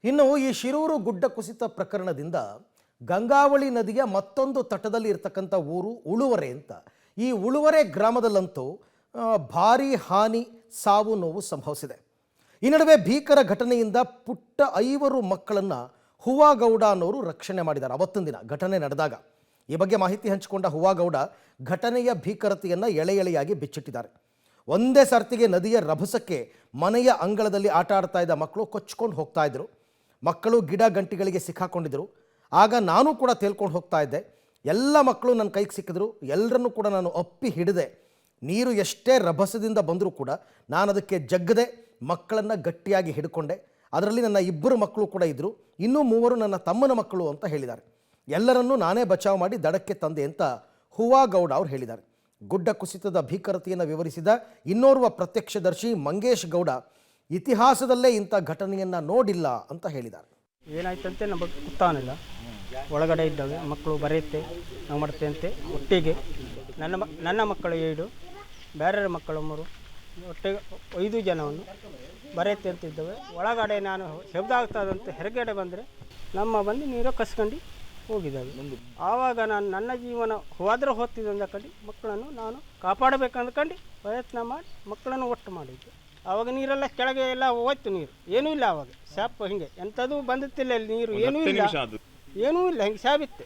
ಇನ್ನು ಈ ಶಿರೂರು ಗುಡ್ಡ ಕುಸಿತ ಪ್ರಕರಣದಿಂದ ಗಂಗಾವಳಿ ನದಿಯ ಮತ್ತೊಂದು ತಟದಲ್ಲಿ ಇರತಕ್ಕಂಥ ಊರು ಉಳುವರೆ ಅಂತ. ಈ ಉಳುವರೆ ಗ್ರಾಮದಲ್ಲಂತೂ ಭಾರೀ ಹಾನಿ, ಸಾವು ನೋವು ಸಂಭವಿಸಿದೆ. ಈ ನಡುವೆ ಭೀಕರ ಘಟನೆಯಿಂದ ಪುಟ್ಟ 5 ಮಕ್ಕಳನ್ನು ಹುವಾಗೌಡ ಅನ್ನೋರು ರಕ್ಷಣೆ ಮಾಡಿದ್ದಾರೆ. ಅವತ್ತಿನ ದಿನ ಘಟನೆ ನಡೆದಾಗ ಈ ಬಗ್ಗೆ ಮಾಹಿತಿ ಹಂಚಿಕೊಂಡ ಹುವಾಗೌಡ ಘಟನೆಯ ಭೀಕರತೆಯನ್ನು ಎಳೆಯಾಗಿ ಬಿಚ್ಚಿಟ್ಟಿದ್ದಾರೆ. ಒಂದೇ ಸರ್ತಿಗೆ ನದಿಯ ರಭಸಕ್ಕೆ ಮನೆಯ ಅಂಗಳದಲ್ಲಿ ಆಟ ಆಡ್ತಾ ಇದ್ದ ಮಕ್ಕಳು ಕೊಚ್ಕೊಂಡು ಹೋಗ್ತಾ ಇದ್ರು. ಮಕ್ಕಳು ಗಿಡ ಗಂಟಿಗಳಿಗೆ ಸಿಕ್ಕಾಕೊಂಡಿದ್ರು. ಆಗ ನಾನು ಕೂಡ ತೇಲ್ಕೊಂಡು ಹೋಗ್ತಾ ಇದ್ದೆ. ಎಲ್ಲ ಮಕ್ಕಳು ನನ್ನ ಕೈಗೆ ಸಿಕ್ಕಿದ್ರು. ಎಲ್ಲರನ್ನೂ ಕೂಡ ನಾನು ಅಪ್ಪಿ ಹಿಡಿದೆ. ನೀರು ಎಷ್ಟೇ ರಭಸದಿಂದ ಬಂದರೂ ಕೂಡ ನಾನು ಅದಕ್ಕೆ ಜಗ್ಗದೆ ಮಕ್ಕಳನ್ನು ಗಟ್ಟಿಯಾಗಿ ಹಿಡ್ಕೊಂಡೆ. ಅದರಲ್ಲಿ ನನ್ನ 2 ಮಕ್ಕಳು ಕೂಡ ಇದ್ದರು. ಇನ್ನೂ 3 ನನ್ನ ತಮ್ಮನ ಮಕ್ಕಳು ಅಂತ ಹೇಳಿದ್ದಾರೆ. ಎಲ್ಲರನ್ನೂ ನಾನೇ ಬಚಾವ್ ಮಾಡಿ ದಡಕ್ಕೆ ತಂದೆ ಅಂತ ಹುವಾಗೌಡ ಅವರು ಹೇಳಿದ್ದಾರೆ. ಗುಡ್ಡ ಕುಸಿತದ ಭೀಕರತೆಯನ್ನು ವಿವರಿಸಿದ ಇನ್ನೋರ್ವ ಪ್ರತ್ಯಕ್ಷದರ್ಶಿ ಮಂಗೇಶ್ ಗೌಡ ಇತಿಹಾಸದಲ್ಲೇ ಇಂಥ ಘಟನೆಯನ್ನು ನೋಡಿಲ್ಲ ಅಂತ ಹೇಳಿದ್ದಾರೆ. ಏನಾಯ್ತಂತೆ ನಮಗೆ ಗೊತ್ತಾಗಲಿಲ್ಲ. ಒಳಗಡೆ ಇದ್ದಾವೆ ಮಕ್ಕಳು ಬರೆಯುತ್ತೆ ನಾವು ಮಾಡ್ತೇವೆ ಅಂತೆ. ಒಟ್ಟಿಗೆ ನನ್ನ ಮಕ್ಕಳು 7, ಬೇರೆ ಮಕ್ಕಳು 3, ಒಟ್ಟಿಗೆ 5 ಜನವನ್ನು ಬರೆಯುತ್ತೆ ಅಂತ ಇದ್ದಾವೆ. ಒಳಗಡೆ ನಾನು ಶಬ್ದ ಆಗ್ತದಂತೆ ಹೊರಗಡೆ ಬಂದರೆ ನಮ್ಮ ಬಂದು ನೀರು ಕಸ್ಕೊಂಡು ಹೋಗಿದ್ದಾವೆ. ಆವಾಗ ನನ್ನ ಜೀವನ ಹೋದ್ರೆ ಹೋಗ್ತಿದ್ದೆ ಅಂದ್ಕೊಂಡು ಮಕ್ಕಳನ್ನು ನಾನು ಕಾಪಾಡಬೇಕಂದ್ಕೊಂಡು ಪ್ರಯತ್ನ ಮಾಡಿ ಮಕ್ಕಳನ್ನು ಒಟ್ಟು ಮಾಡಿದ್ದೆ. ಆವಾಗ ನೀರೆಲ್ಲ ಕೆಳಗೆ ಎಲ್ಲ ಹೋಯ್ತು. ನೀರು ಏನೂ ಇಲ್ಲ. ಆವಾಗ ಶಾಪ್ ಹಿಂಗೆ ಎಂಥದ್ದು ಬಂದಿತ್ತಿಲ್ಲ. ಇಲ್ಲಿ ನೀರು ಏನೂ ಇಲ್ಲ ಹಿಂಗೆ ಶಾಬಿತ್ತೆ.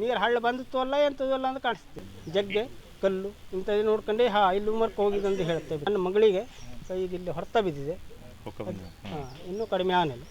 ನೀರು ಹಳ್ಳ ಬಂದಿತ್ತು ಅಲ್ಲ ಎಂಥದ್ದು ಅಲ್ಲ ಅಂತ ಕಾಣಿಸುತ್ತೆ. ಜಗ್ಗೆ ಕಲ್ಲು ಇಂಥದ್ದು ನೋಡ್ಕೊಂಡೆ ಇಲ್ಲಿ ಮರ್ಕ ಹೋಗಿದ್ದು ಅಂತ ಹೇಳ್ತೇವೆ. ನನ್ನ ಮಗಳಿಗೆ ಕೈಗೆ ಇಲ್ಲಿ ಹೊರತ ಬಿದ್ದಿದೆ. ಇನ್ನೂ ಕಡಿಮೆ ಆನೆಲ್ಲ